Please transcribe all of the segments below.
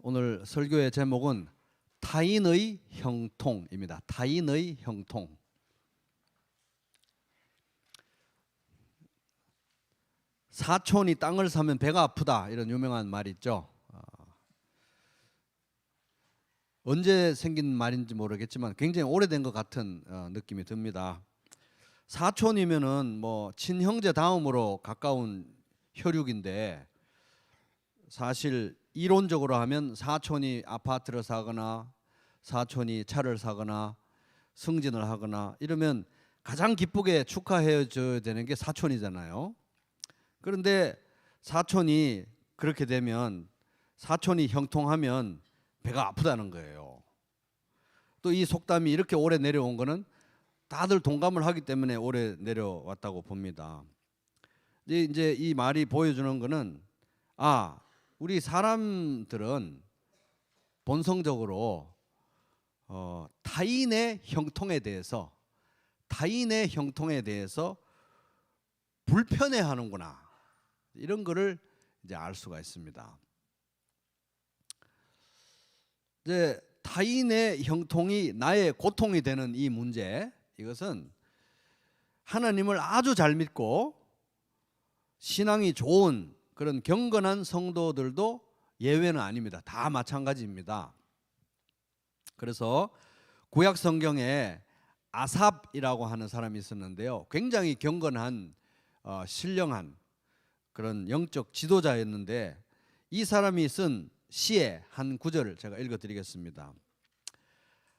오늘 설교의 제목은 타인의 형통입니다. 타인의 형통. 사촌이 땅을 사면 배가 아프다, 이런 유명한 말이 있죠. 언제 생긴 말인지 모르겠지만 굉장히 오래된 것 같은 느낌이 듭니다. 사촌이면은 뭐 친형제 다음으로 가까운 혈육인데, 사실 이론적으로 하면 사촌이 아파트를 사거나 사촌이 차를 사거나 승진을 하거나 이러면 가장 기쁘게 축하해 줘야 되는 게 사촌이잖아요. 그런데 사촌이 그렇게 되면, 사촌이 형통하면 배가 아프다는 거예요. 또 이 속담이 이렇게 오래 내려온 거는 다들 동감을 하기 때문에 오래 내려왔다고 봅니다. 이제 이 말이 보여주는 거는, 우리 사람들은 본성적으로 타인의 형통에 대해서 불편해하는구나, 이런 거를 이제 알 수가 있습니다. 이제 타인의 형통이 나의 고통이 되는 이 문제, 이것은 하나님을 아주 잘 믿고 신앙이 좋은 그런 경건한 성도들도 예외는 아닙니다. 다 마찬가지입니다. 그래서 구약 성경에 아삽이라고 하는 사람이 있었는데요, 굉장히 경건한 신령한 그런 영적 지도자였는데, 이 사람이 쓴 시의 한 구절을 제가 읽어드리겠습니다.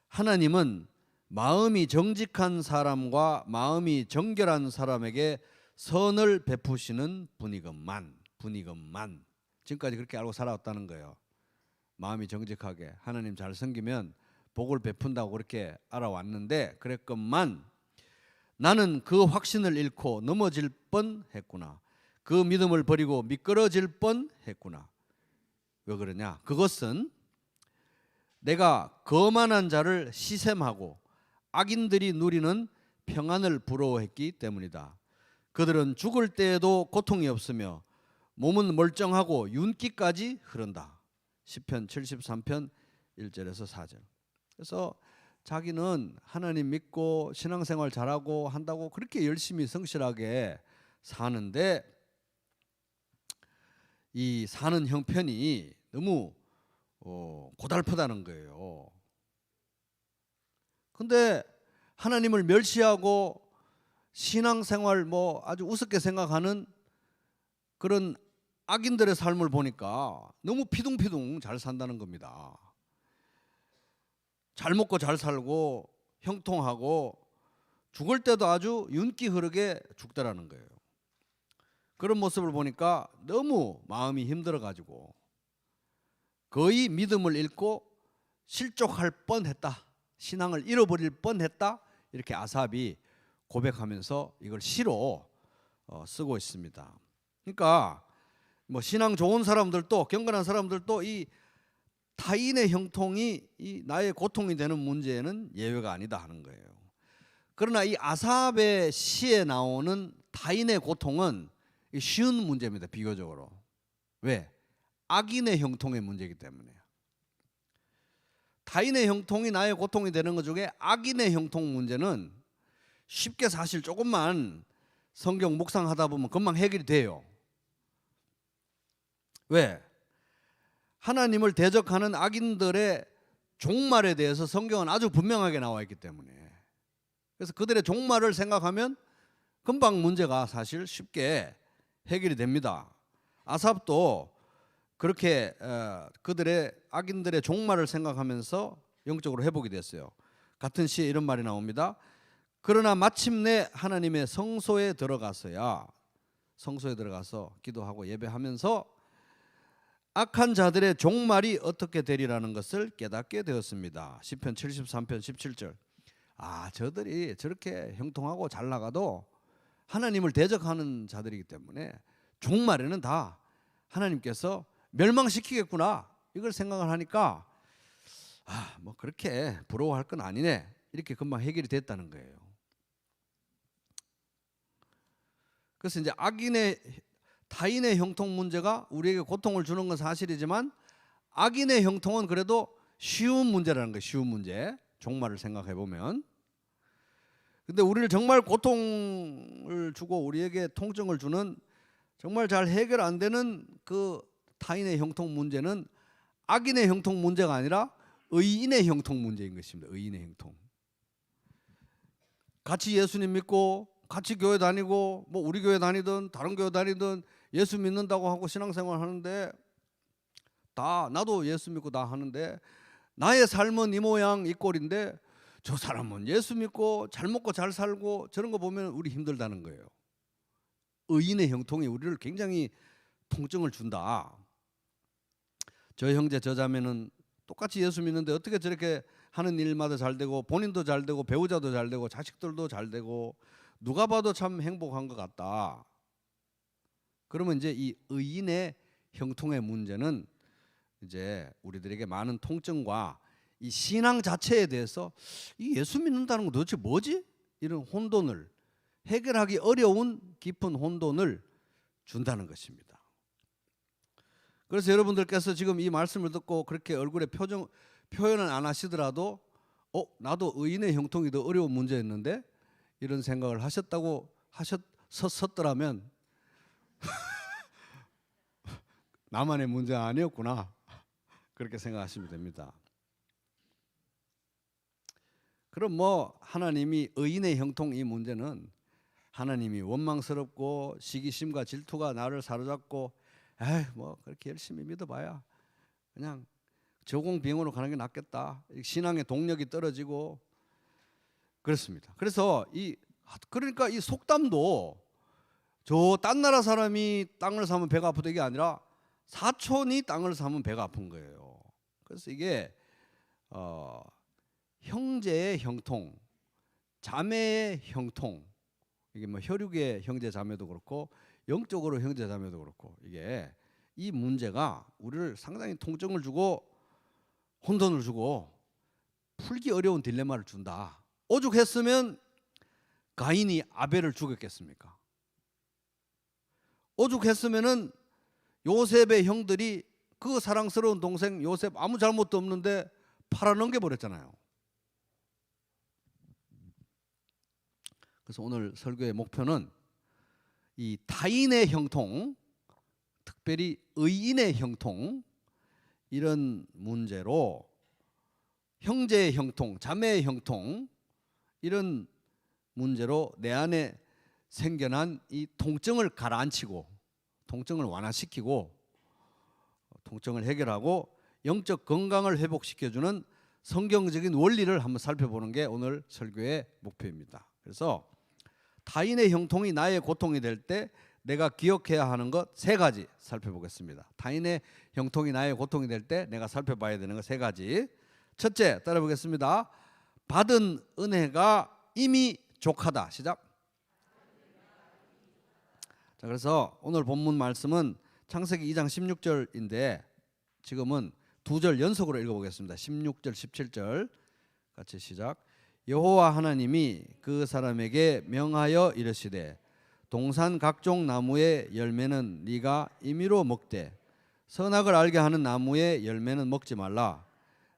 하나님은 마음이 정직한 사람과 마음이 정결한 사람에게 선을 베푸시는 분이건만. 지금까지 그렇게 알고 살아왔다는 거예요. 마음이 정직하게 하나님 잘 섬기면 복을 베푼다고 그렇게 알아왔는데, 그랬건만 나는 그 확신을 잃고 넘어질 뻔했구나. 그 믿음을 버리고 미끄러질 뻔했구나. 왜 그러냐? 그것은 내가 거만한 자를 시샘하고 악인들이 누리는 평안을 부러워했기 때문이다. 그들은 죽을 때에도 고통이 없으며 몸은 멀쩡하고 윤기까지 흐른다. 시편 73편 1절에서 4절. 그래서 자기는 하나님 믿고 신앙생활 잘하고 한다고 그렇게 열심히 성실하게 사는데, 이 사는 형편이 너무 고달프다는 거예요. 근데 하나님을 멸시하고 신앙생활 아주 우습게 생각하는 그런 악인들의 삶을 보니까 너무 피둥피둥 잘 산다는 겁니다. 잘 먹고 잘 살고 형통하고 죽을 때도 아주 윤기 흐르게 죽더라는 거예요. 그런 모습을 보니까 너무 마음이 힘들어가지고 거의 믿음을 잃고 실족할 뻔했다, 신앙을 잃어버릴 뻔했다, 이렇게 아삽이 고백하면서 이걸 시로 쓰고 있습니다. 그러니까 신앙 좋은 사람들도, 경건한 사람들도 이 타인의 형통이 이 나의 고통이 되는 문제에는 예외가 아니다 하는 거예요. 그러나 이 아삽의 시에 나오는 타인의 고통은 쉬운 문제입니다, 비교적으로. 왜? 악인의 형통의 문제이기 때문에요. 타인의 형통이 나의 고통이 되는 것 중에 악인의 형통 문제는 쉽게, 사실 조금만 성경 묵상하다 보면 금방 해결이 돼요. 왜? 하나님을 대적하는 악인들의 종말에 대해서 성경은 아주 분명하게 나와 있기 때문에, 그래서 그들의 종말을 생각하면 금방 문제가 사실 쉽게 해결이 됩니다. 아삽도 그렇게 그들의 악인들의 종말을 생각하면서 영적으로 회복이 됐어요. 같은 시에 이런 말이 나옵니다. 그러나 마침내 하나님의 성소에 들어가서 기도하고 예배하면서 악한 자들의 종말이 어떻게 되리라는 것을 깨닫게 되었습니다. 시편 73편 17절. 저들이 저렇게 형통하고 잘 나가도 하나님을 대적하는 자들이기 때문에 종말에는 다 하나님께서 멸망시키겠구나, 이걸 생각을 하니까 그렇게 부러워할 건 아니네, 이렇게 금방 해결이 됐다는 거예요. 그래서 이제 타인의 형통 문제가 우리에게 고통을 주는 건 사실이지만, 악인의 형통은 그래도 쉬운 문제라는 거예요. 쉬운 문제. 종말을 생각해 보면. 근데 우리를 정말 고통을 주고 우리에게 통증을 주는 정말 잘 해결 안 되는 그 타인의 형통 문제는 악인의 형통 문제가 아니라 의인의 형통 문제인 것입니다. 의인의 형통. 같이 예수님 믿고 같이 교회 다니고 뭐 우리 교회 다니든 다른 교회 다니든 예수 믿는다고 하고 신앙생활 하는데 다 나도 예수 믿고 다 하는데 나의 삶은 이 모양 이 꼴인데 저 사람은 예수 믿고 잘 먹고 잘 살고 저런 거 보면 우리 힘들다는 거예요. 의인의 형통이 우리를 굉장히 통증을 준다. 저 형제 저 자매는 똑같이 예수 믿는데 어떻게 저렇게 하는 일마다 잘 되고 본인도 잘 되고 배우자도 잘 되고 자식들도 잘 되고 누가 봐도 참 행복한 것 같다. 그러면 이제 이 의인의 형통의 문제는 이제 우리들에게 많은 통증과 이 신앙 자체에 대해서 이 예수 믿는다는 건 도대체 뭐지? 이런 혼돈을 해결하기 어려운 깊은 혼돈을 준다는 것입니다. 그래서 여러분들께서 지금 이 말씀을 듣고 그렇게 얼굴에 표현은 안 하시더라도 나도 의인의 형통이 더 어려운 문제였는데 이런 생각을 하셨더라면 나만의 문제가 아니었구나 그렇게 생각하시면 됩니다. 그럼 뭐 하나님이 의인의 형통 이 문제는 하나님이 원망스럽고 시기심과 질투가 나를 사로잡고 뭐 그렇게 열심히 믿어봐야 그냥 저공비용으로 가는 게 낫겠다. 신앙의 동력이 떨어지고 그렇습니다. 그래서 그러니까 이 속담도 저 딴 나라 사람이 땅을 사면 배가 아프다 이게 아니라 사촌이 땅을 사면 배가 아픈 거예요. 그래서 이게 형제의 형통, 자매의 형통, 이게 뭐 혈육의 형제 자매도 그렇고 영적으로 형제 자매도 그렇고 이게 이 문제가 우리를 상당히 통증을 주고 혼돈을 주고 풀기 어려운 딜레마를 준다. 오죽했으면 가인이 아벨을 죽였겠습니까? 오죽했으면은 요셉의 형들이 그 사랑스러운 동생 요셉 아무 잘못도 없는데 팔아넘겨 버렸잖아요. 그래서 오늘 설교의 목표는 이 타인의 형통, 특별히 의인의 형통 이런 문제로 형제의 형통, 자매의 형통 이런 문제로 내 안에 생겨난 이 통증을 가라앉히고 통증을 완화시키고 통증을 해결하고 영적 건강을 회복시켜주는 성경적인 원리를 한번 살펴보는 게 오늘 설교의 목표입니다. 그래서 타인의 형통이 나의 고통이 될 때 내가 기억해야 하는 것 세 가지 살펴보겠습니다. 타인의 형통이 나의 고통이 될 때 내가 살펴봐야 되는 것 세 가지. 첫째, 따라보겠습니다. 받은 은혜가 이미 족하다. 시작. 자, 그래서 오늘 본문 말씀은 창세기 2장 16절인데 지금은 두 절 연속으로 읽어보겠습니다. 16절, 17절 같이 시작. 여호와 하나님이 그 사람에게 명하여 이르시되 동산 각종 나무의 열매는 네가 임의로 먹되 선악을 알게 하는 나무의 열매는 먹지 말라.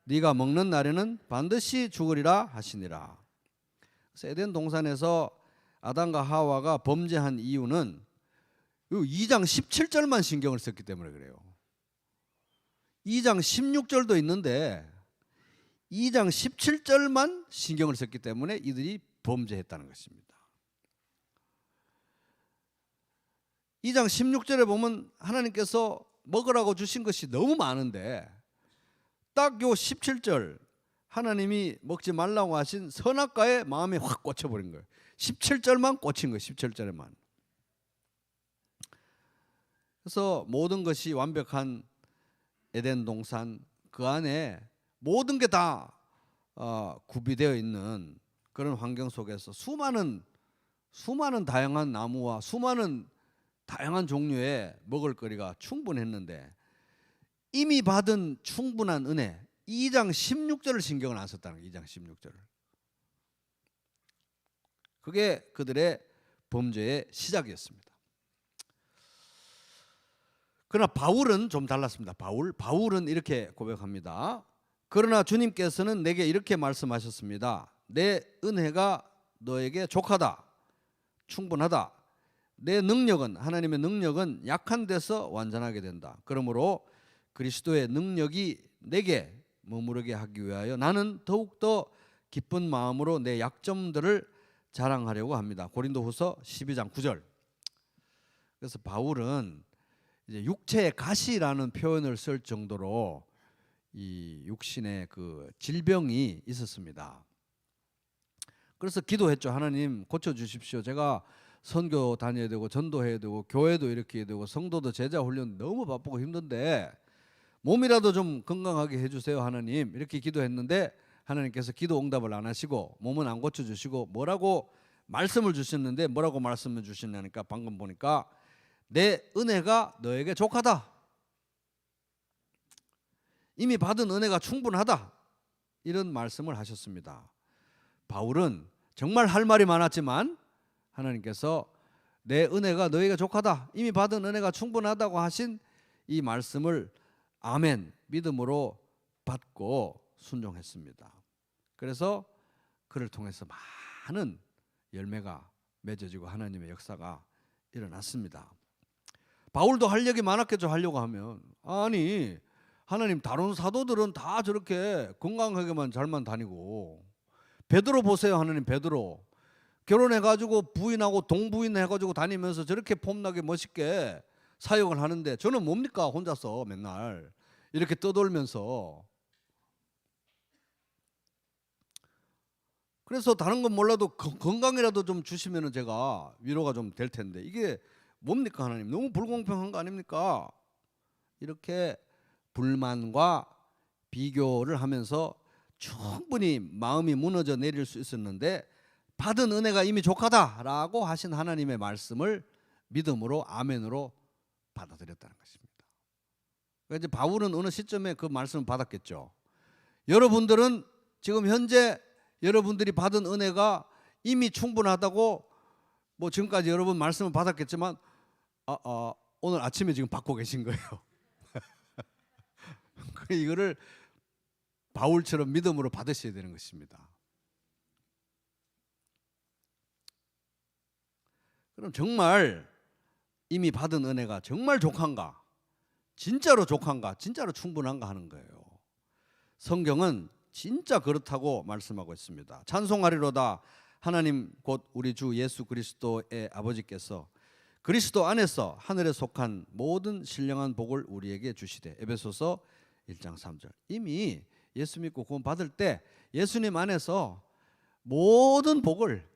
네가 먹는 날에는 반드시 죽으리라 하시니라. 그래서 에덴 동산에서 아담과 하와가 범죄한 이유는 2장 17절만 신경을 썼기 때문에 그래요. 2장 16절도 있는데 2장 17절만 신경을 썼기 때문에 이들이 범죄했다는 것입니다. 2장 16절에 보면 하나님께서 먹으라고 주신 것이 너무 많은데 딱 요 17절 하나님이 먹지 말라고 하신 선악과에 마음에 확 꽂혀버린 거예요. 17절만 꽂힌 거예요. 17절에만. 그래서 모든 것이 완벽한 에덴 동산 그 안에 모든 게 다 구비되어 있는 그런 환경 속에서 수많은 다양한 나무와 수많은 다양한 종류의 먹을거리가 충분했는데 이미 받은 충분한 은혜 2장 16절을 신경을 안 썼다는 거예요. 2장 16절을. 그게 그들의 범죄의 시작이었습니다. 그러나 바울은 좀 달랐습니다. 바울은 이렇게 고백합니다. 그러나 주님께서는 내게 이렇게 말씀하셨습니다. 내 은혜가 너에게 족하다, 충분하다. 내 능력은, 하나님의 능력은 약한 데서 완전하게 된다. 그러므로 그리스도의 능력이 내게 머무르게 하기 위하여 나는 더욱더 기쁜 마음으로 내 약점들을 자랑하려고 합니다. 고린도후서 12장 9절. 그래서 바울은 이제 육체의 가시라는 표현을 쓸 정도로 이 육신의 그 질병이 있었습니다. 그래서 기도했죠. 하나님 고쳐 주십시오. 제가 선교 다녀야 되고 전도해야 되고 교회도 이렇게 해야 되고 성도도 제자 훈련 너무 바쁘고 힘든데 몸이라도 좀 건강하게 해주세요 하나님. 이렇게 기도했는데 하나님께서 기도 응답을 안 하시고 몸은 안 고쳐주시고 뭐라고 말씀을 주셨는데 뭐라고 말씀을 주시냐니까 방금 보니까 내 은혜가 너에게 족하다. 이미 받은 은혜가 충분하다. 이런 말씀을 하셨습니다. 바울은 정말 할 말이 많았지만 하나님께서 내 은혜가 너에게 족하다. 이미 받은 은혜가 충분하다고 하신 이 말씀을 아멘 믿음으로 받고 순종했습니다. 그래서 그를 통해서 많은 열매가 맺어지고 하나님의 역사가 일어났습니다. 바울도 활력이 많았겠죠. 하려고 하면. 아니 하나님 다른 사도들은 다 저렇게 건강하게만 잘만 다니고 베드로 보세요. 하나님 베드로 결혼해가지고 부인하고 동부인 해가지고 다니면서 저렇게 폼나게 멋있게 사역을 하는데 저는 뭡니까 혼자서 맨날 이렇게 떠돌면서. 그래서 다른 건 몰라도 건강이라도 좀 주시면 제가 위로가 좀 될 텐데 이게 뭡니까 하나님 너무 불공평한 거 아닙니까? 이렇게 불만과 비교를 하면서 충분히 마음이 무너져 내릴 수 있었는데 받은 은혜가 이미 족하다라고 하신 하나님의 말씀을 믿음으로 아멘으로 받아들였다는 것입니다. 그러니까 이제 바울은 어느 시점에 그 말씀을 받았겠죠. 여러분들은 지금 현재 여러분들이 받은 은혜가 이미 충분하다고 뭐 지금까지 여러분 말씀을 받았겠지만 오늘 아침에 지금 받고 계신 거예요. 이거를 바울처럼 믿음으로 받으셔야 되는 것입니다. 그럼 정말 이미 받은 은혜가 정말 족한가? 진짜로 족한가? 진짜로 충분한가 하는 거예요. 성경은 진짜 그렇다고 말씀하고 있습니다. 찬송하리로다 하나님 곧 우리 주 예수 그리스도의 아버지께서 그리스도 안에서 하늘에 속한 모든 신령한 복을 우리에게 주시되. 에베소서 1장 3절. 이미 예수 믿고 구원 받을 때 예수님 안에서 모든 복을,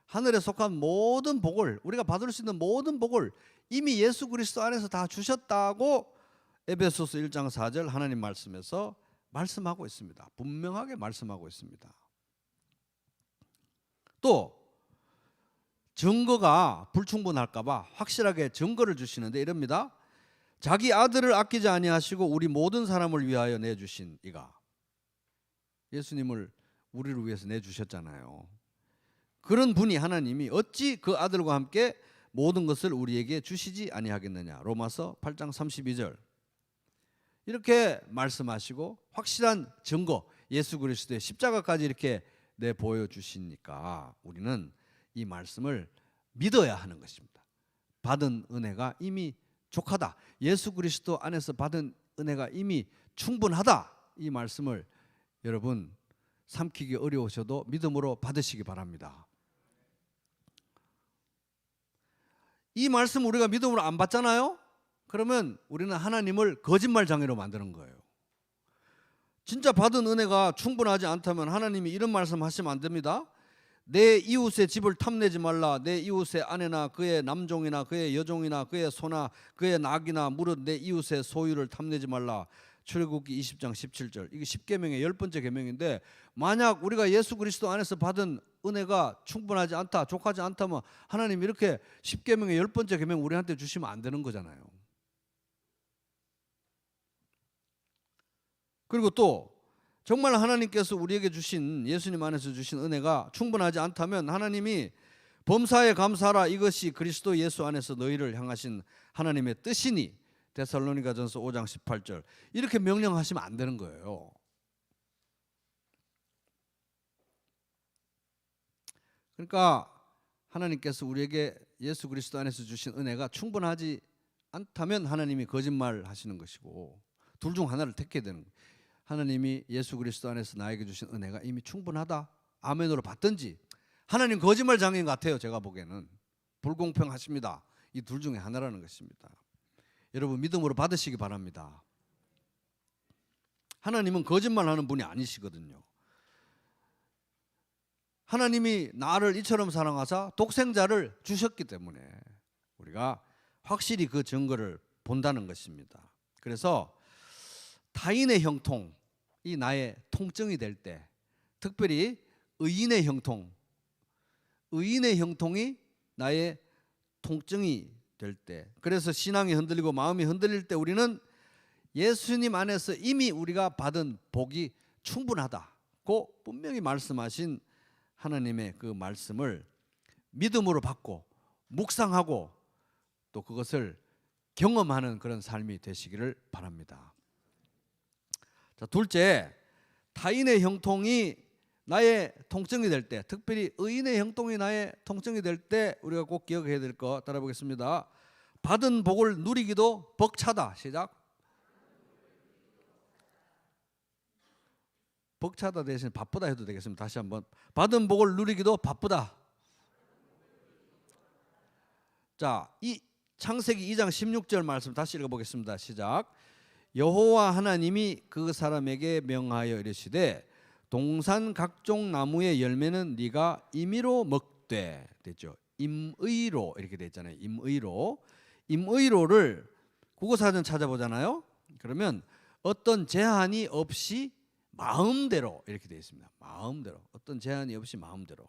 하늘에 속한 모든 복을, 우리가 받을 수 있는 모든 복을 이미 예수 그리스도 안에서 다 주셨다고 에베소서 1장 4절 하나님 말씀에서 말씀하고 있습니다. 분명하게 말씀하고 있습니다. 또 증거가 불충분할까 봐 확실하게 증거를 주시는데 이럽니다. 자기 아들을 아끼지 아니하시고 우리 모든 사람을 위하여 내주신 이가. 예수님을 우리를 위해서 내주셨잖아요. 그런 분이 하나님이 어찌 그 아들과 함께 모든 것을 우리에게 주시지 아니하겠느냐. 로마서 8장 32절. 이렇게 말씀하시고 확실한 증거 예수 그리스도의 십자가까지 이렇게 내보여주시니까 우리는 이 말씀을 믿어야 하는 것입니다. 받은 은혜가 이미 족하다. 예수 그리스도 안에서 받은 은혜가 이미 충분하다. 이 말씀을 여러분 삼키기 어려우셔도 믿음으로 받으시기 바랍니다. 이 말씀 우리가 믿음으로 안 받잖아요? 그러면 우리는 하나님을 거짓말장애로 만드는 거예요. 진짜 받은 은혜가 충분하지 않다면 하나님이 이런 말씀 하시면 안 됩니다. 내 이웃의 집을 탐내지 말라. 내 이웃의 아내나 그의 남종이나 그의 여종이나 그의 소나 그의 낙이나 무릇 내 이웃의 소유를 탐내지 말라. 출애굽기 20장 17절. 이게 10계명의 10번째 계명인데 만약 우리가 예수 그리스도 안에서 받은 은혜가 충분하지 않다, 족하지 않다면 하나님 이렇게 10계명의 10번째 계명 우리한테 주시면 안 되는 거잖아요. 그리고 또 정말 하나님께서 우리에게 주신 예수님 안에서 주신 은혜가 충분하지 않다면 하나님이 범사에 감사하라 이것이 그리스도 예수 안에서 너희를 향하신 하나님의 뜻이니 데살로니가전서 5장 18절 이렇게 명령하시면 안 되는 거예요. 그러니까 하나님께서 우리에게 예수 그리스도 안에서 주신 은혜가 충분하지 않다면 하나님이 거짓말 하시는 것이고 둘 중 하나를 택해야 되는 거예요. 하나님이 예수 그리스도 안에서 나에게 주신 은혜가 이미 충분하다 아멘으로 받든지 하나님 거짓말 장인 같아요. 제가 보기에는 불공평하십니다. 이 둘 중에 하나라는 것입니다. 여러분 믿음으로 받으시기 바랍니다. 하나님은 거짓말하는 분이 아니시거든요. 하나님이 나를 이처럼 사랑하사 독생자를 주셨기 때문에 우리가 확실히 그 증거를 본다는 것입니다. 그래서 타인의 형통이 나의 통증이 될 때, 특별히 의인의 형통이 나의 통증이 될 때, 그래서 신앙이 흔들리고 마음이 흔들릴 때 우리는 예수님 안에서 이미 우리가 받은 복이 충분하다고 분명히 말씀하신 하나님의 그 말씀을 믿음으로 받고 묵상하고 또 그것을 경험하는 그런 삶이 되시기를 바랍니다. 자, 둘째, 타인의 형통이 나의 통증이 될 때, 특별히 의인의 형통이 나의 통증이 될 때 우리가 꼭 기억해야 될 거 따라보겠습니다. 받은 복을 누리기도 벅차다. 시작. 벅차다 대신 바쁘다 해도 되겠습니다. 다시 한번. 받은 복을 누리기도 바쁘다. 자, 이 창세기 2장 16절 말씀 다시 읽어보겠습니다. 시작. 여호와 하나님이 그 사람에게 명하여 이르시되 동산 각종 나무의 열매는 네가 임의로 먹되 됐죠. 임의로 이렇게 돼 있잖아요. 임의로를 국어사전 찾아보잖아요. 그러면 어떤 제한이 없이 마음대로 이렇게 되어 있습니다. 마음대로. 어떤 제한이 없이 마음대로.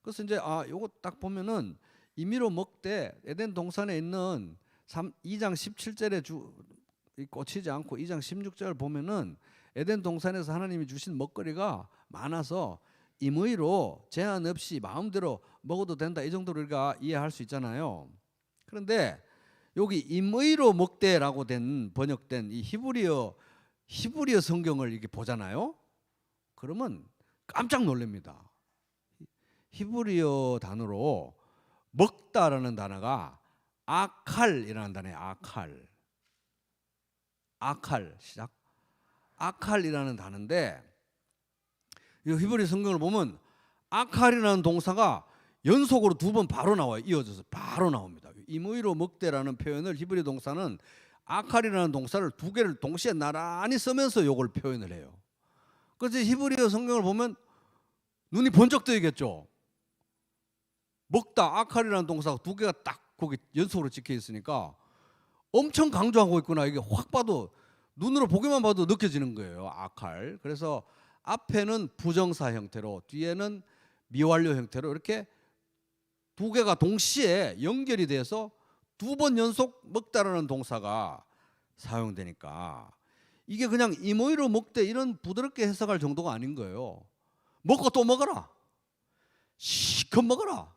그래서 이제 요거 딱 보면은 임의로 먹되 에덴 동산에 있는 2장 17절에 꽂히지 않고 2장 16절 보면은 에덴 동산에서 하나님이 주신 먹거리가 많아서 임의로 제한 없이 마음대로 먹어도 된다. 이 정도로 우리가 이해할 수 있잖아요. 그런데 여기 임의로 먹되라고 된 번역된 이 히브리어 성경을 이렇게 보잖아요. 그러면 깜짝 놀랍니다. 히브리어 단어로 먹다라는 단어가 아칼이라는 단어예요. 아칼 시작. 아칼이라는 단어인데 이 히브리 성경을 보면 아칼이라는 동사가 연속으로 두 번 바로 나와요. 이어져서 바로 나옵니다. 임의로 먹되라는 표현을 히브리 동사는 아칼이라는 동사를 두 개를 동시에 나란히 쓰면서 이걸 표현을 해요. 그래서 히브리어 성경을 보면 눈이 번쩍 뜨이겠죠. 먹다 아칼이라는 동사가 두 개가 딱 거기 연속으로 찍혀 있으니까 엄청 강조하고 있구나. 이게 확 봐도 눈으로 보기만 봐도 느껴지는 거예요. 아칼. 그래서 앞에는 부정사 형태로 뒤에는 미완료 형태로 이렇게 두 개가 동시에 연결이 돼서 두 번 연속 먹다라는 동사가 사용되니까 이게 그냥 임의로 먹되 이런 부드럽게 해석할 정도가 아닌 거예요. 먹고 또 먹어라. 시컷 먹어라.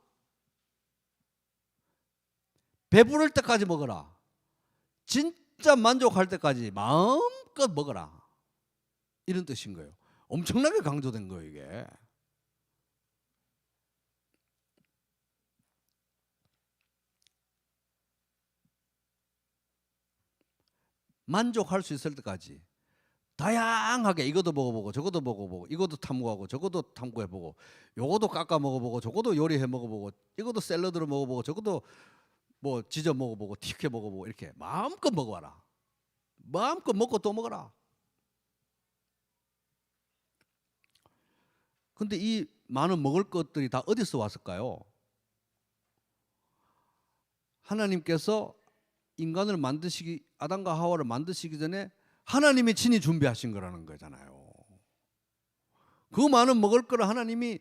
배부를 때까지 먹어라. 진짜 만족할 때까지 마음껏 먹어라. 이런 뜻인 거예요. 엄청나게 강조된 거예요, 이게. 만족할 수 있을 때까지 다양하게 이것도 먹어보고 저것도 먹어보고 이것도 탐구하고 저것도 탐구해보고 요것도 깎아 먹어보고 저것도 요리해 먹어보고 이것도 샐러드로 먹어보고 저것도 뭐 지져 먹어보고 튀겨 먹어보고 이렇게 마음껏 먹어봐라. 마음껏 먹고 또 먹어라. 근데 이 많은 먹을 것들이 다 어디서 왔을까요? 하나님께서 인간을 아담과 하와를 만드시기 전에 하나님이 친히 준비하신 거라는 거잖아요. 그 많은 먹을 거를 하나님이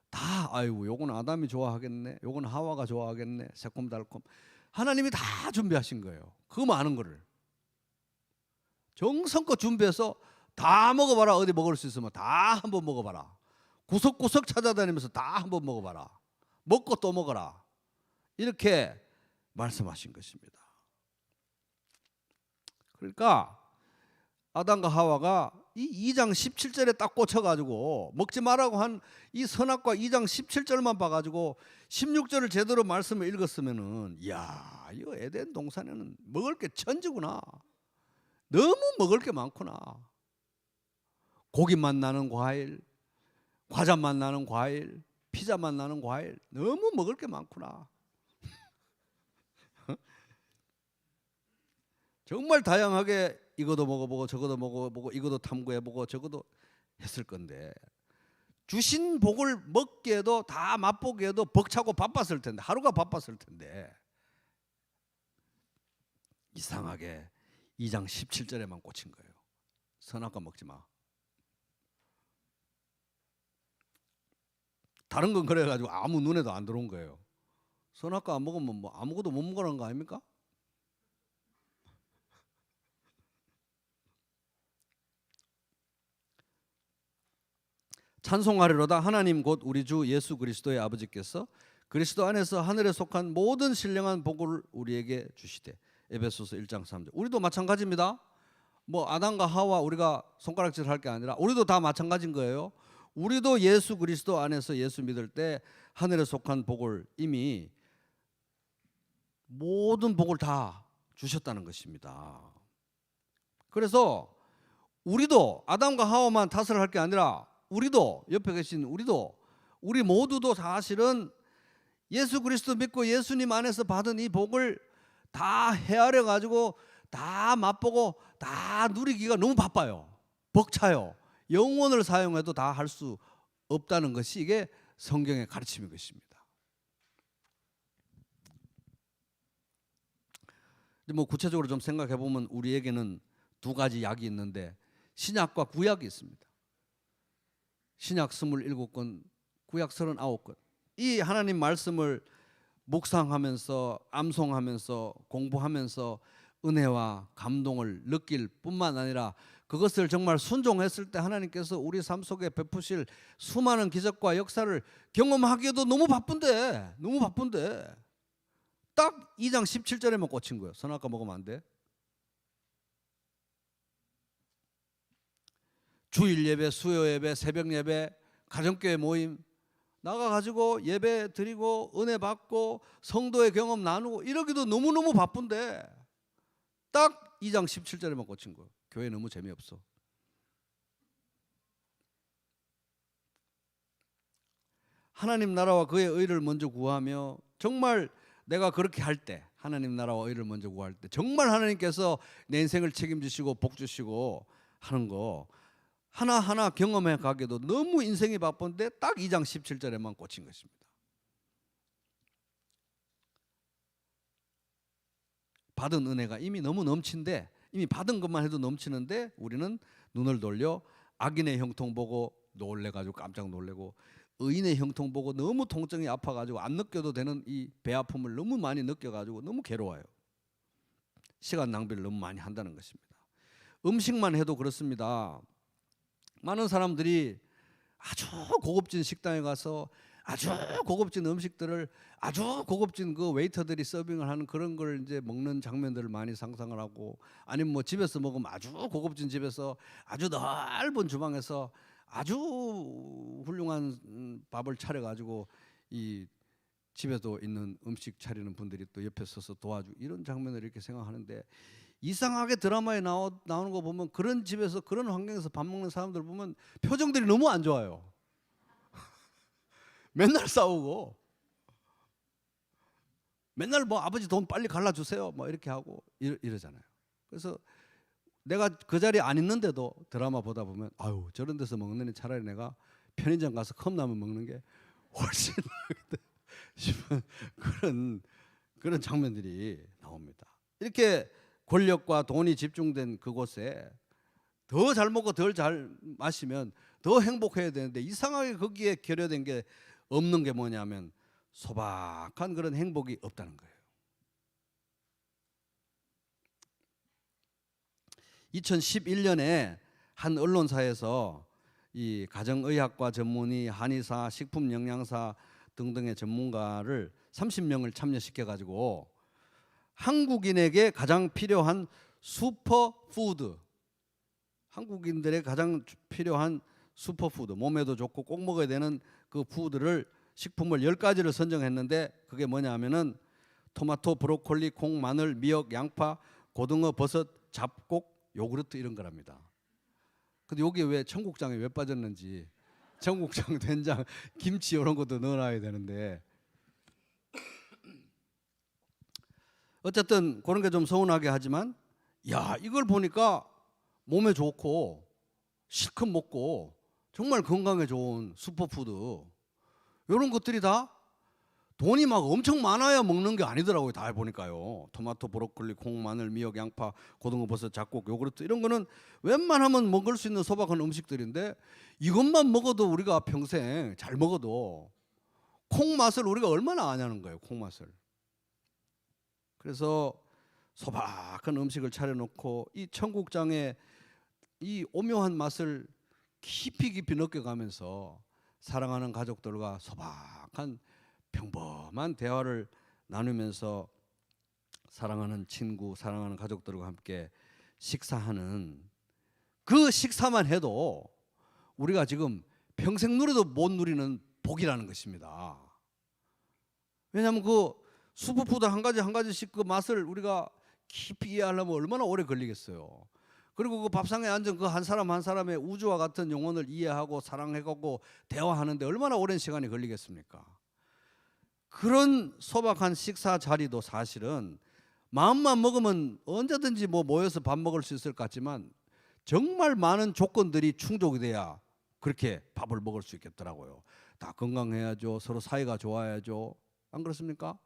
다 아이고 요건 아담이 좋아하겠네, 요건 하와가 좋아하겠네, 새콤달콤 하나님이 다 준비하신 거예요. 그 많은 거를 정성껏 준비해서 다 먹어봐라. 어디 먹을 수 있으면 다 한번 먹어봐라. 구석구석 찾아다니면서 다 한번 먹어봐라. 먹고 또 먹어라. 이렇게 말씀하신 것입니다. 그러니까 아담과 하와가 이 2장 17절에 딱 꽂혀가지고 먹지 말라고 한 이 선악과 2장 17절만 봐가지고 16절을 제대로 말씀을 읽었으면은, 이야, 이거 에덴 동산에는 먹을 게 천지구나. 너무 먹을 게 많구나. 고기 맛 나는 과일, 과자 맛 나는 과일, 피자 맛 나는 과일, 너무 먹을 게 많구나. 정말 다양하게 이것도 먹어보고 저것도 먹어보고 이것도 탐구해보고 저것도 했을 건데, 주신 복을 먹기에도 다 맛보기에도 벅차고 바빴을 텐데, 하루가 바빴을 텐데, 이상하게 2장 17절에만 꽂힌 거예요. 선악과 먹지 마. 다른 건 그래가지고 아무 눈에도 안 들어온 거예요. 선악과 안 먹으면 뭐 아무것도 못 먹으라는 거 아닙니까? 찬송하리로다. 하나님 곧 우리 주 예수 그리스도의 아버지께서 그리스도 안에서 하늘에 속한 모든 신령한 복을 우리에게 주시되. 에베소서 1장 3절. 우리도 마찬가지입니다. 뭐 아담과 하와 우리가 손가락질 할 게 아니라 우리도 다 마찬가지인 거예요. 우리도 예수 그리스도 안에서 예수 믿을 때 하늘에 속한 복을 이미 모든 복을 다 주셨다는 것입니다. 그래서 우리도 아담과 하와만 탓을 할 게 아니라 우리도, 옆에 계신 우리 모두도 사실은 예수 그리스도 믿고 예수님 안에서 받은 이 복을 다 헤아려 가지고 다 맛보고 다 누리기가 너무 바빠요. 벅차요. 영혼을 사용해도 다 할 수 없다는 것이 이게 성경의 가르침인 것입니다. 뭐 구체적으로 좀 생각해 보면 우리에게는 두 가지 약이 있는데, 신약과 구약이 있습니다. 신약 27권, 구약 39권. 이 하나님 말씀을 묵상하면서 암송하면서 공부하면서 은혜와 감동을 느낄 뿐만 아니라 그것을 정말 순종했을 때 하나님께서 우리 삶 속에 베푸실 수많은 기적과 역사를 경험하기에도 너무 바쁜데 딱 2장 17절에만 꽂힌 거예요. 선악과 먹으면 안 돼. 주일 예배, 수요 예배, 새벽 예배, 가정교회 모임 나가가지고 예배 드리고 은혜 받고 성도의 경험 나누고 이러기도 너무너무 바쁜데 딱 2장 17절에만 꽂힌 거예요. 교회 너무 재미없어. 하나님 나라와 그의 의를 먼저 구하며, 정말 내가 그렇게 할 때, 하나님 나라와 의를 먼저 구할 때 정말 하나님께서 내 인생을 책임지시고 복 주시고 하는 거 하나하나 경험해 가기도 너무 인생이 바쁜데 딱 2장 17절에만 꽂힌 것입니다. 받은 은혜가 이미 너무 넘친데, 이미 받은 것만 해도 넘치는데 우리는 눈을 돌려 악인의 형통 보고 놀래가지고 깜짝 놀래고, 의인의 형통 보고 너무 통증이 아파가지고 안 느껴도 되는 이 배 아픔을 너무 많이 느껴가지고 너무 괴로워요. 시간 낭비를 너무 많이 한다는 것입니다. 음식만 해도 그렇습니다. 많은 사람들이 아주 고급진 식당에 가서 아주 고급진 음식들을 아주 고급진 그 웨이터들이 서빙을 하는 그런 걸 이제 먹는 장면들을 많이 상상을 하고, 아니면 뭐 집에서 먹으면 아주 고급진 집에서 아주 넓은 주방에서 아주 훌륭한 밥을 차려 가지고 이 집에도 있는 음식 차리는 분들이 또 옆에 서서 도와주고, 이런 장면을 이렇게 생각하는데, 이상하게 드라마에 나오는 거 보면 그런 집에서 그런 환경에서 밥 먹는 사람들 보면 표정들이 너무 안 좋아요. 맨날 싸우고 맨날 뭐 아버지 돈 빨리 갈라주세요 뭐 이렇게 하고 이러잖아요. 그래서 내가 그 자리에 안 있는데도 드라마 보다 보면, 아유 저런 데서 먹는 애 차라리 내가 편의점 가서 컵라면 먹는 게 훨씬 나겠다 싶은 그런 장면들이 나옵니다. 이렇게 권력과 돈이 집중된 그곳에 더 잘 먹고 더 잘 마시면 더 행복해야 되는데, 이상하게 거기에 결여된 게 없는 게 뭐냐면 소박한 그런 행복이 없다는 거예요. 2011년에 한 언론사에서 이 가정의학과 전문의, 한의사, 식품영양사 등등의 전문가를 30명을 참여시켜 가지고 한국인에게 가장 필요한 슈퍼푸드, 한국인들의 가장 필요한 슈퍼푸드, 몸에도 좋고 꼭 먹어야 되는 그 푸드를, 식품을 10가지를 선정했는데 그게 뭐냐 하면은 토마토, 브로콜리, 콩, 마늘, 미역, 양파, 고등어, 버섯, 잡곡, 요구르트 이런 거랍니다. 근데 여기에 왜 청국장에 왜 빠졌는지, 청국장, 된장, 김치 이런 것도 넣어놔야 되는데 어쨌든 그런 게 좀 서운하게 하지만, 야, 이걸 보니까 몸에 좋고 실컷 먹고 정말 건강에 좋은 슈퍼푸드, 이런 것들이 다 돈이 막 엄청 많아야 먹는 게 아니더라고요. 다 해보니까요. 토마토, 브로콜리, 콩, 마늘, 미역, 양파, 고등어, 버섯, 잡곡, 요구르트 이런 거는 웬만하면 먹을 수 있는 소박한 음식들인데, 이것만 먹어도 우리가 평생 잘 먹어도 콩 맛을 우리가 얼마나 아냐는 거예요. 콩 맛을. 그래서 소박한 음식을 차려놓고 이 청국장의 이 오묘한 맛을 깊이 깊이 느껴가면서 사랑하는 가족들과 소박한 평범한 대화를 나누면서 사랑하는 친구, 사랑하는 가족들과 함께 식사하는 그 식사만 해도 우리가 지금 평생 누려도 못 누리는 복이라는 것입니다. 왜냐하면 그 슈퍼푸드 한 가지씩 그 맛을 우리가 깊이 이해하려면 얼마나 오래 걸리겠어요. 그리고 그 밥상에 앉은 그 한 사람 한 사람의 우주와 같은 영혼을 이해하고 사랑해가고 대화하는데 얼마나 오랜 시간이 걸리겠습니까? 그런 소박한 식사 자리도 사실은 마음만 먹으면 언제든지 뭐 모여서 밥 먹을 수 있을 것 같지만, 정말 많은 조건들이 충족이 돼야 그렇게 밥을 먹을 수 있겠더라고요. 다 건강해야죠. 서로 사이가 좋아야죠. 안 그렇습니까?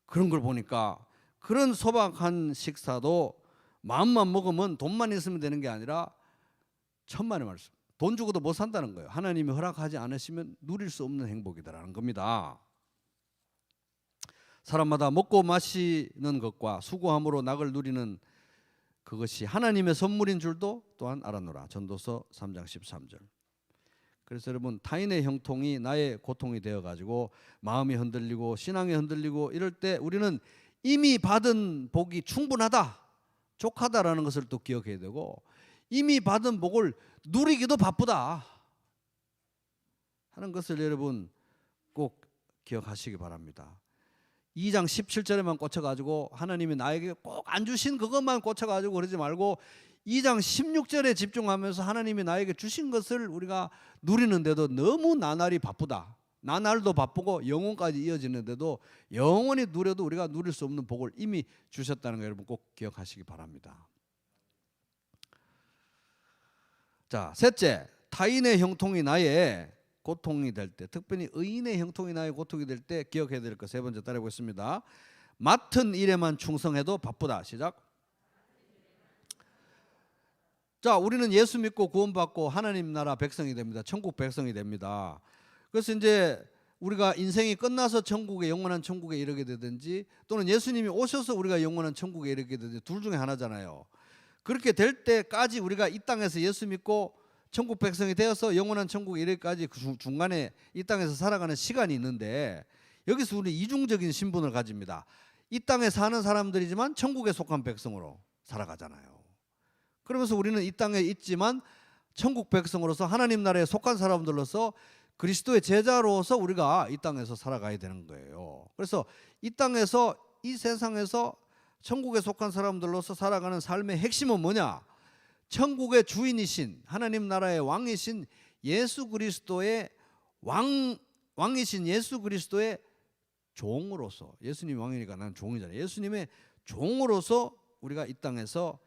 그런 걸 보니까 그런 소박한 식사도 마음만 먹으면, 돈만 있으면 되는 게 아니라 천만의 말씀, 돈 주고도 못 산다는 거예요. 하나님이 허락하지 않으시면 누릴 수 없는 행복이다라는 겁니다. 사람마다 먹고 마시는 것과 수고함으로 낙을 누리는 그것이 하나님의 선물인 줄도 또한 알아노라. 전도서 3장 13절. 그래서 여러분, 타인의 형통이 나의 고통이 되어가지고 마음이 흔들리고 신앙이 흔들리고 이럴 때 우리는 이미 받은 복이 충분하다, 족하다라는 것을 또 기억해야 되고, 이미 받은 복을 누리기도 바쁘다 하는 것을 여러분 꼭 기억하시기 바랍니다. 2장 17절에만 꽂혀가지고 하나님이 나에게 꼭 안 주신 그것만 꽂혀가지고 그러지 말고 2장 16절에 집중하면서 하나님이 나에게 주신 것을 우리가 누리는데도 너무 나날이 바쁘다, 나날도 바쁘고 영혼까지 이어지는데도 영원히 누려도 우리가 누릴 수 없는 복을 이미 주셨다는 거 여러분 꼭 기억하시기 바랍니다. 자, 셋째, 타인의 형통이 나의 고통이 될 때, 특별히 의인의 형통이 나의 고통이 될 때 기억해야 될 것 세 번째 따라 해보겠습니다. 맡은 일에만 충성해도 바쁘다. 시작. 자, 우리는 예수 믿고 구원받고 하나님 나라 백성이 됩니다. 천국 백성이 됩니다. 그래서 이제 우리가 인생이 끝나서 천국에, 영원한 천국에 이르게 되든지, 또는 예수님이 오셔서 우리가 영원한 천국에 이르게 되든지, 둘 중에 하나잖아요. 그렇게 될 때까지 우리가 이 땅에서 예수 믿고 천국 백성이 되어서 영원한 천국에 이르기까지 그 중간에 이 땅에서 살아가는 시간이 있는데, 여기서 우리 이중적인 신분을 가집니다. 이 땅에 사는 사람들이지만 천국에 속한 백성으로 살아가잖아요. 그러면서 우리는 이 땅에 있지만 천국 백성으로서 하나님 나라에 속한 사람들로서 그리스도의 제자로서 우리가 이 땅에서 살아가야 되는 거예요. 그래서 이 땅에서, 이 세상에서 천국에 속한 사람들로서 살아가는 삶의 핵심은 뭐냐? 천국의 주인이신 하나님 나라의 왕이신 예수 그리스도의 왕이신 예수 그리스도의 종으로서, 예수님 왕이니까 난 종이잖아요. 예수님의 종으로서 우리가 이 땅에서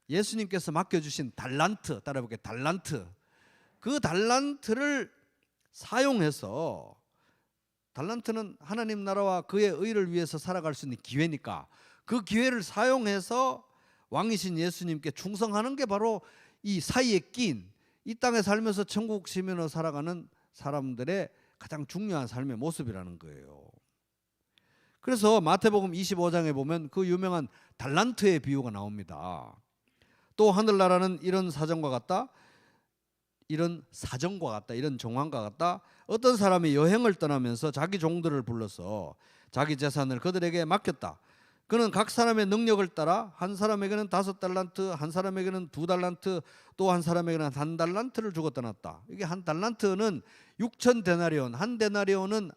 예수님께서 맡겨주신 달란트, 따라해볼게요. 달란트. 그 달란트를 사용해서, 달란트는 하나님 나라와 그의 의를 위해서 살아갈 수 있는 기회니까 그 기회를 사용해서 왕이신 예수님께 충성하는 게 바로 이 사이에 낀, 이 땅에 살면서 천국 시민으로 살아가는 사람들의 가장 중요한 삶의 모습이라는 거예요. 그래서 마태복음 25장에 보면 그 유명한 달란트의 비유가 나옵니다. 또 하늘나라는 이런 사정과 같다, 이런 사정과 같다, 이런 정황과 같다. 어떤 사람이 여행을 떠나면서 자기 종들을 불러서 자기 재산을 그들에게 맡겼다. 그는 각 사람의 능력을 따라 한 사람에게는 5달란트, 한 사람에게는 2달란트, 또 한 사람에게는 1달란트를 주고 떠났다. 이게 한 달란트는 6천 데나리온, 한 데나리온은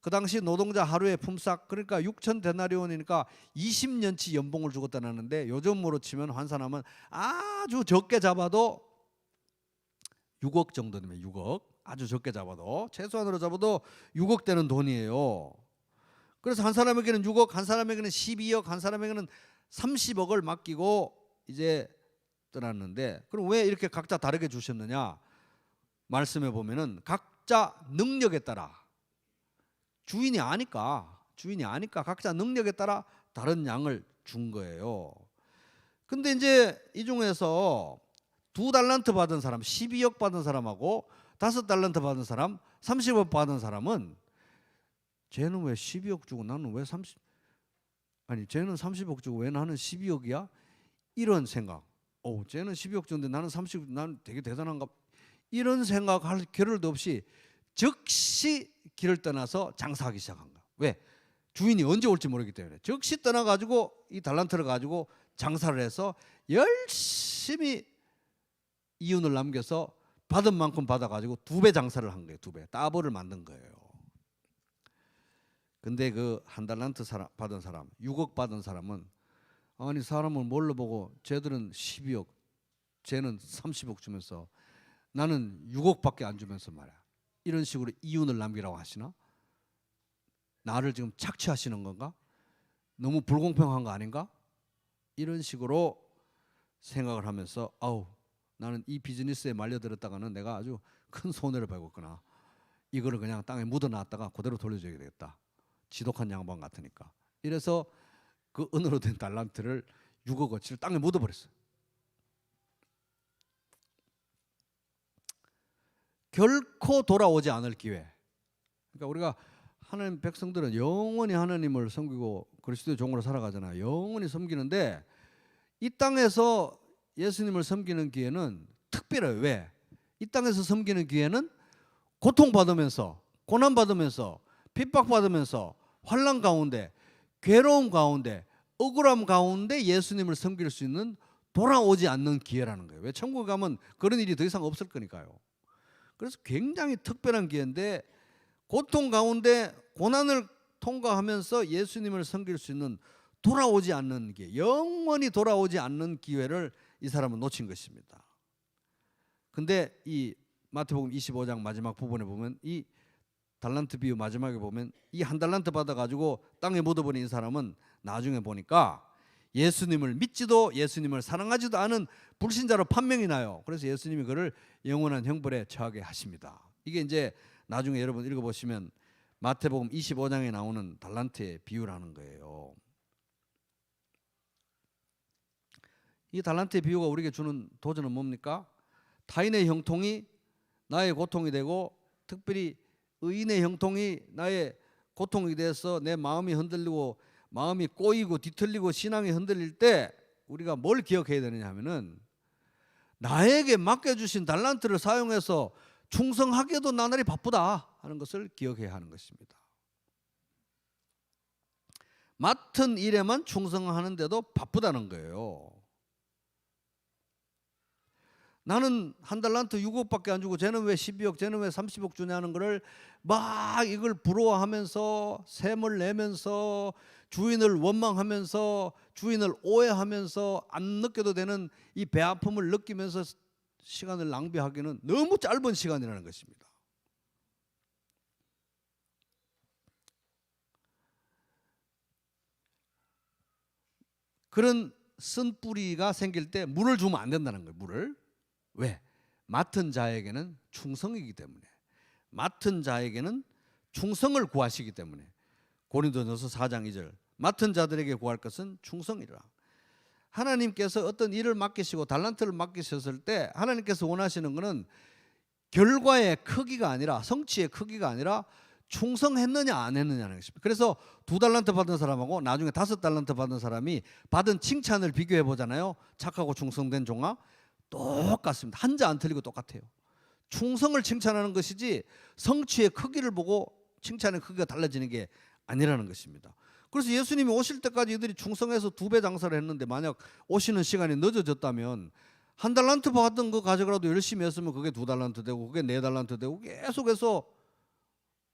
그 당시 노동자 하루의 품삯, 그러니까 6천 데나리온이니까 20년치 연봉을 주고 떠나는데, 요즘으로 치면 환산하면 아주 적게 잡아도 6억 정도 되면 6억, 아주 적게 잡아도, 최소한으로 잡아도 6억 되는 돈이에요. 그래서 한 사람에게는 6억, 한 사람에게는 12억, 한 사람에게는 30억을 맡기고 이제 떠났는데, 그럼 왜 이렇게 각자 다르게 주셨느냐? 말씀해 보면은 각자 능력에 따라, 주인이 아니까 각자 능력에 따라 다른 양을 준 거예요. 근데 이제 이 중에서 2달란트 받은 사람, 12억 받은 사람하고 5달란트 받은 사람, 30억 받은 사람은, 쟤는 왜 12억 주고 나는 왜 쟤는 30억 주고 왜 나는 12억이야? 이런 생각. 쟤는 12억 주는데 나는 30억, 난 되게 대단한가? 이런 생각할 겨를도 없이 즉시 길을 떠나서 장사하기 시작한 거야. 왜? 주인이 언제 올지 모르기 때문에. 즉시 떠나가지고 이 달란트를 가지고 장사를 해서 열심히 이윤을 남겨서 받은 만큼 받아가지고 2배 장사를 한 거예요. 2배. 더블을 만든 거예요. 근데 그 1달란트 받은 사람, 6억 받은 사람은, 아니 사람을 뭘로 보고 쟤들은 12억, 쟤는 30억 주면서 나는 6억밖에 안 주면서 말이야, 이런 식으로 이윤을 남기라고 하시나? 나를 지금 착취하시는 건가? 너무 불공평한 거 아닌가? 이런 식으로 생각을 하면서, 나는 이 비즈니스에 말려들었다가는 내가 아주 큰 손해를 보고 있구나. 이거를 그냥 땅에 묻어놨다가 그대로 돌려줘야 되겠다. 지독한 양반 같으니까. 이래서 그 은으로 된 달란트를 6억어치를 땅에 묻어버렸어요. 결코 돌아오지 않을 기회. 그러니까 우리가 하나님 백성들은 영원히 하나님을 섬기고 그리스도의 종으로 살아가잖아요. 영원히 섬기는데 이 땅에서 예수님을 섬기는 기회는 특별해요. 왜? 이 땅에서 섬기는 기회는 고통받으면서, 고난받으면서, 핍박받으면서, 환난 가운데, 괴로움 가운데, 억울함 가운데 예수님을 섬길 수 있는, 돌아오지 않는 기회라는 거예요. 왜? 천국에 가면 그런 일이 더 이상 없을 거니까요. 그래서 굉장히 특별한 기회인데, 고통 가운데 고난을 통과하면서 예수님을 섬길 수 있는, 돌아오지 않는 기회, 영원히 돌아오지 않는 기회를 이 사람은 놓친 것입니다. 근데 이 마태복음 25장 마지막 부분에 보면, 이 달란트 비유 마지막에 보면, 이 1달란트 받아가지고 땅에 묻어버린 이 사람은 나중에 보니까 예수님을 믿지도 예수님을 사랑하지도 않은 불신자로 판명이 나요. 그래서 예수님이 그를 영원한 형벌에 처하게 하십니다. 이게 이제 나중에 여러분 읽어보시면 마태복음 25장에 나오는 달란트의 비유라는 거예요. 이 달란트의 비유가 우리에게 주는 도전은 뭡니까? 타인의 형통이 나의 고통이 되고, 특별히 의인의 형통이 나의 고통이 돼서 내 마음이 흔들리고 마음이 꼬이고 뒤틀리고 신앙이 흔들릴 때 우리가 뭘 기억해야 되느냐 하면은, 나에게 맡겨주신 달란트를 사용해서 충성하기에도 나날이 바쁘다 하는 것을 기억해야 하는 것입니다. 맡은 일에만 충성하는데도 바쁘다는 거예요. 나는 1달란트 6억밖에 안 주고 쟤는 왜 12억, 쟤는 왜 30억 주냐는 거를 막 이걸 부러워하면서, 셈을 내면서, 주인을 원망하면서, 주인을 오해하면서, 안 느껴도 되는 이 배 아픔을 느끼면서 시간을 낭비하기는 너무 짧은 시간이라는 것입니다. 그런 쓴뿌리가 생길 때 물을 주면 안 된다는 거예요. 물을. 왜? 맡은 자에게는 충성이기 때문에, 맡은 자에게는 충성을 구하시기 때문에. 고린도전서 4장 2절, 맡은 자들에게 구할 것은 충성이라. 하나님께서 어떤 일을 맡기시고 달란트를 맡기셨을 때 하나님께서 원하시는 것은 결과의 크기가 아니라, 성취의 크기가 아니라 충성했느냐 안 했느냐는 것입니다. 그래서 2달란트 받은 사람하고 나중에 5달란트 받은 사람이 받은 칭찬을 비교해 보잖아요. 착하고 충성된 종아, 똑같습니다. 한자 안 틀리고 똑같아요. 충성을 칭찬하는 것이지 성취의 크기를 보고 칭찬의 크기가 달라지는 게 아니라는 것입니다. 그래서 예수님이 오실 때까지 이들이 충성해서 2배 장사를 했는데 만약 오시는 시간이 늦어졌다면 1달란트 받던 거 가져가라도 열심히 했으면 그게 2달란트 되고 그게 4달란트 되고 계속해서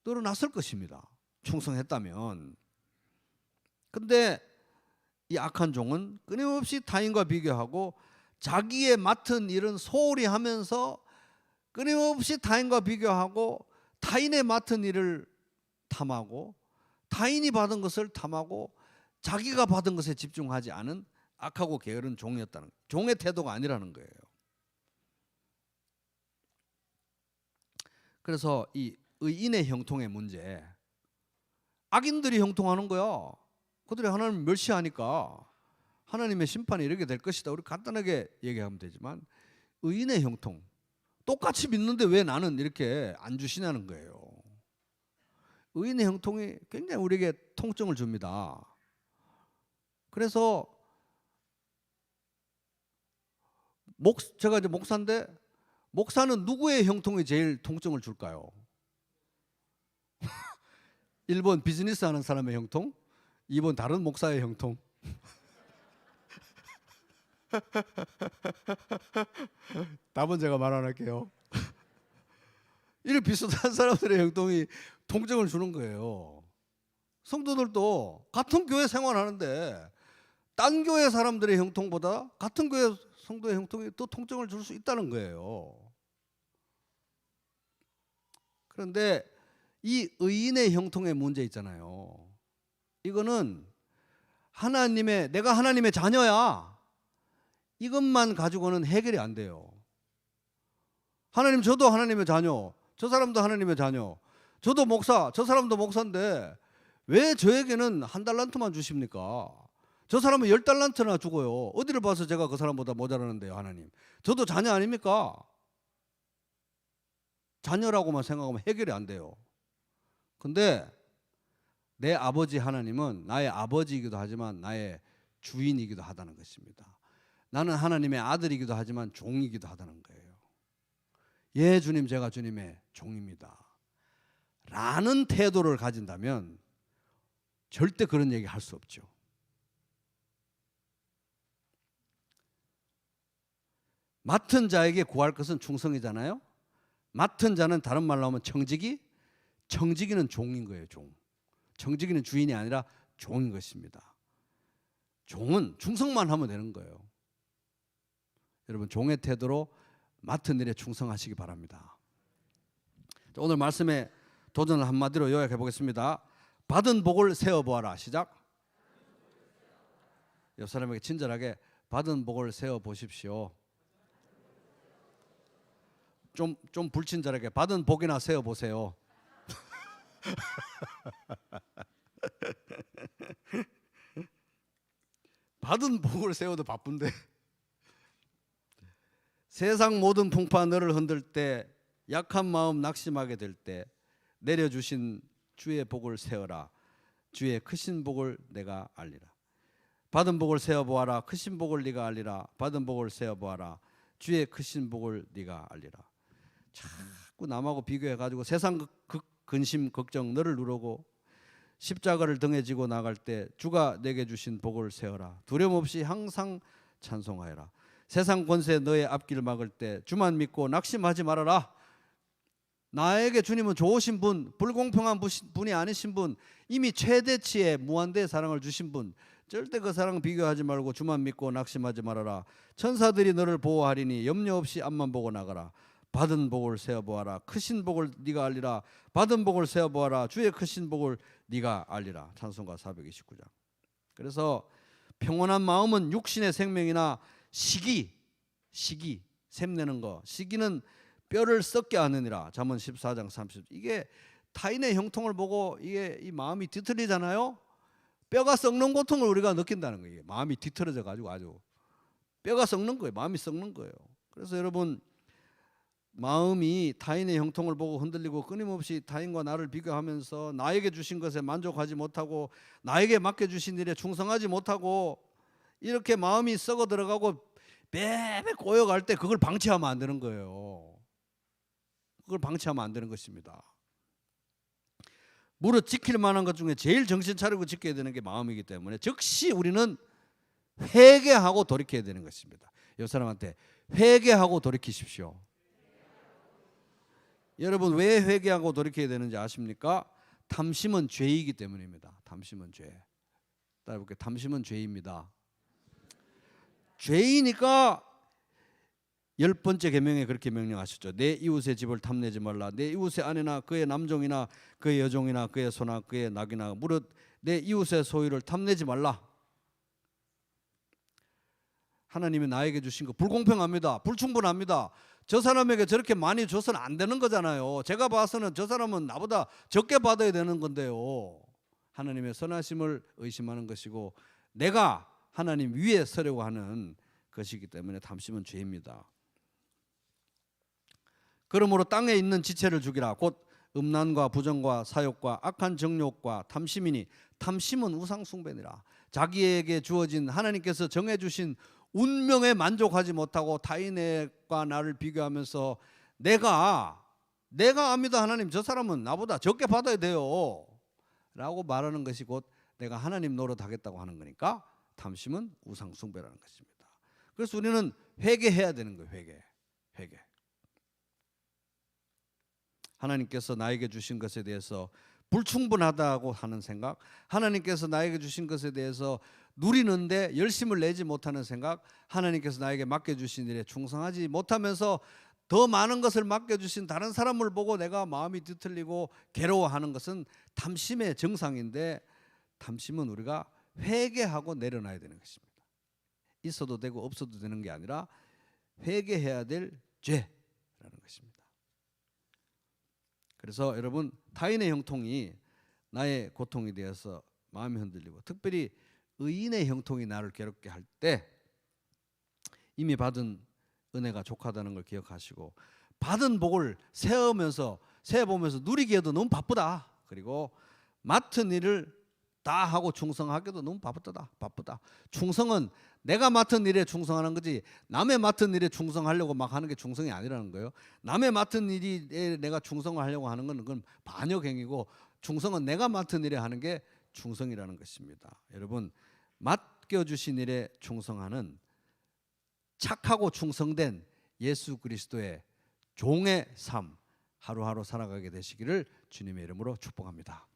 늘어났을 것입니다. 충성했다면. 근데 이 악한 종은 끊임없이 타인과 비교하고 자기의 맡은 일은 소홀히 하면서 끊임없이 타인과 비교하고 타인의 맡은 일을 탐하고 타인이 받은 것을 탐하고 자기가 받은 것에 집중하지 않은 악하고 게으른 종이었다는 거예요. 종의 태도가 아니라는 거예요. 그래서 이 의인의 형통의 문제, 악인들이 형통하는 거야. 그들이 하나님을 멸시하니까 하나님의 심판이 이렇게 될 것이다. 우리 간단하게 얘기하면 되지만 의인의 형통, 똑같이 믿는데 왜 나는 이렇게 안 주시냐는 거예요. 의인의 형통이 굉장히 우리에게 통증을 줍니다. 그래서 제가 이제 목사인데 목사는 누구의 형통이 제일 통증을 줄까요? 1번 비즈니스 하는 사람의 형통, 2번 다른 목사의 형통. 답은 제가 말 안 할게요. 이런 비슷한 사람들의 형통이 통증을 주는 거예요. 성도들도 같은 교회 생활하는데 딴 교회 사람들의 형통보다 같은 교회 성도의 형통이 더 통증을 줄 수 있다는 거예요. 그런데 이 의인의 형통의 문제 있잖아요. 이거는 내가 하나님의 자녀야, 이것만 가지고는 해결이 안 돼요. 하나님, 저도 하나님의 자녀, 저 사람도 하나님의 자녀, 저도 목사, 저 사람도 목사인데 왜 저에게는 1달란트만 주십니까? 저 사람은 10달란트나 주고요. 어디를 봐서 제가 그 사람보다 모자라는데요, 하나님. 저도 자녀 아닙니까? 자녀라고만 생각하면 해결이 안 돼요. 근데 내 아버지 하나님은 나의 아버지이기도 하지만 나의 주인이기도 하다는 것입니다. 나는 하나님의 아들이기도 하지만 종이기도 하다는 거예요. 예, 주님, 제가 주님의 종입니다 라는 태도를 가진다면 절대 그런 얘기 할 수 없죠. 맡은 자에게 구할 것은 충성이잖아요. 맡은 자는 다른 말로 하면 청지기는 종인 거예요. 청지기는 주인이 아니라 종인 것입니다. 종은 충성만 하면 되는 거예요. 여러분, 종의 태도로 맡은 일에 충성하시기 바랍니다. 오늘 말씀의 도전을 한마디로 요약해 보겠습니다. 받은 복을 세어보아라. 시작. 옆 사람에게 친절하게 받은 복을 세어보십시오. 좀 불친절하게 받은 복이나 세어보세요. 받은 복을 세워도 바쁜데. 세상 모든 풍파 너를 흔들 때, 약한 마음 낙심하게 될 때 내려주신 주의 복을 세어라. 주의 크신 복을 내가 알리라. 받은 복을 세어보아라. 크신 복을 네가 알리라. 받은 복을 세어보아라. 주의 크신 복을 네가 알리라. 자꾸 남하고 비교해가지고 세상 근심 걱정 너를 누르고 십자가를 등에 지고 나갈 때 주가 내게 주신 복을 세어라. 두려움 없이 항상 찬송하여라. 세상 권세 너의 앞길 막을 때 주만 믿고 낙심하지 말아라. 나에게 주님은 좋으신 분, 불공평한 분이 아니신 분, 이미 최대치의 무한대의 사랑을 주신 분, 절대 그 사랑 비교하지 말고 주만 믿고 낙심하지 말아라. 천사들이 너를 보호하리니 염려 없이 앞만 보고 나가라. 받은 복을 세어보아라. 크신 복을 네가 알리라. 받은 복을 세어보아라. 주의 크신 복을 네가 알리라. 찬송가 429장. 그래서 평온한 마음은 육신의 생명이나 시기 샘내는 거, 시기는 뼈를 썩게 하느니라. 잠언 14장 30. 이게 타인의 형통을 보고 이게 이 마음이 뒤틀리잖아요. 뼈가 썩는 고통을 우리가 느낀다는 거예요. 마음이 뒤틀어져 가지고 아주 뼈가 썩는 거예요. 마음이 썩는 거예요. 그래서 여러분, 마음이 타인의 형통을 보고 흔들리고 끊임없이 타인과 나를 비교하면서 나에게 주신 것에 만족하지 못하고 나에게 맡겨주신 일에 충성하지 못하고 이렇게 마음이 썩어 들어가고 매매 꼬여갈 때 그걸 방치하면 안 되는 거예요. 그걸 방치하면 안 되는 것입니다. 무릇 지킬 만한 것 중에 제일 정신 차리고 지켜야 되는 게 마음이기 때문에 즉시 우리는 회개하고 돌이켜야 되는 것입니다. 옆 사람한테 회개하고 돌이키십시오. 여러분 왜 회개하고 돌이켜야 되는지 아십니까? 탐심은 죄이기 때문입니다. 탐심은 죄. 따라볼게요. 탐심은 죄입니다. 죄이니까 10번째 계명에 그렇게 명령하셨죠. 내 이웃의 집을 탐내지 말라. 내 이웃의 아내나 그의 남종이나 그의 여종이나 그의 소나 그의 낙이나 무릇 내 이웃의 소유를 탐내지 말라. 하나님이 나에게 주신 거 불공평합니다. 불충분합니다. 저 사람에게 저렇게 많이 줘서는 안 되는 거잖아요. 제가 봐서는 저 사람은 나보다 적게 받아야 되는 건데요. 하나님의 선하심을 의심하는 것이고 내가 하나님 위에 서려고 하는 것이기 때문에 탐심은 죄입니다. 그러므로 땅에 있는 지체를 죽이라. 곧 음란과 부정과 사욕과 악한 정욕과 탐심이니 탐심은 우상숭배니라. 자기에게 주어진 하나님께서 정해주신 운명에 만족하지 못하고 타인과 나를 비교하면서 내가 압니다. 하나님 저 사람은 나보다 적게 받아야 돼요 라고 말하는 것이 곧 내가 하나님 노릇하겠다고 하는 거니까 탐심은 우상숭배라는 것입니다. 그래서 우리는 회개해야 되는 거예요. 회개. 하나님께서 나에게 주신 것에 대해서 불충분하다고 하는 생각, 하나님께서 나에게 주신 것에 대해서 누리는데 열심을 내지 못하는 생각, 하나님께서 나에게 맡겨주신 일에 충성하지 못하면서 더 많은 것을 맡겨주신 다른 사람을 보고 내가 마음이 뒤틀리고 괴로워하는 것은 탐심의 정상인데, 탐심은 우리가 회개하고 내려놔야 되는 것입니다. 있어도 되고 없어도 되는 게 아니라 회개해야 될 죄라는 것입니다. 그래서 여러분 타인의 형통이 나의 고통이 되어서 마음이 흔들리고 특별히 의인의 형통이 나를 괴롭게 할 때 이미 받은 은혜가 족하다는 걸 기억하시고 받은 복을 세어보면서 누리기에도 너무 바쁘다. 그리고 맡은 일을 다 하고 충성하기도 너무 바쁘다. 충성은 내가 맡은 일에 충성하는 거지 남의 맡은 일에 충성하려고 막 하는 게 충성이 아니라는 거예요. 남의 맡은 일에 내가 충성을 하려고 하는 건 그건 반역행위고 충성은 내가 맡은 일에 하는 게 충성이라는 것입니다. 여러분 맡겨주신 일에 충성하는 착하고 충성된 예수 그리스도의 종의 삶 하루하루 살아가게 되시기를 주님의 이름으로 축복합니다.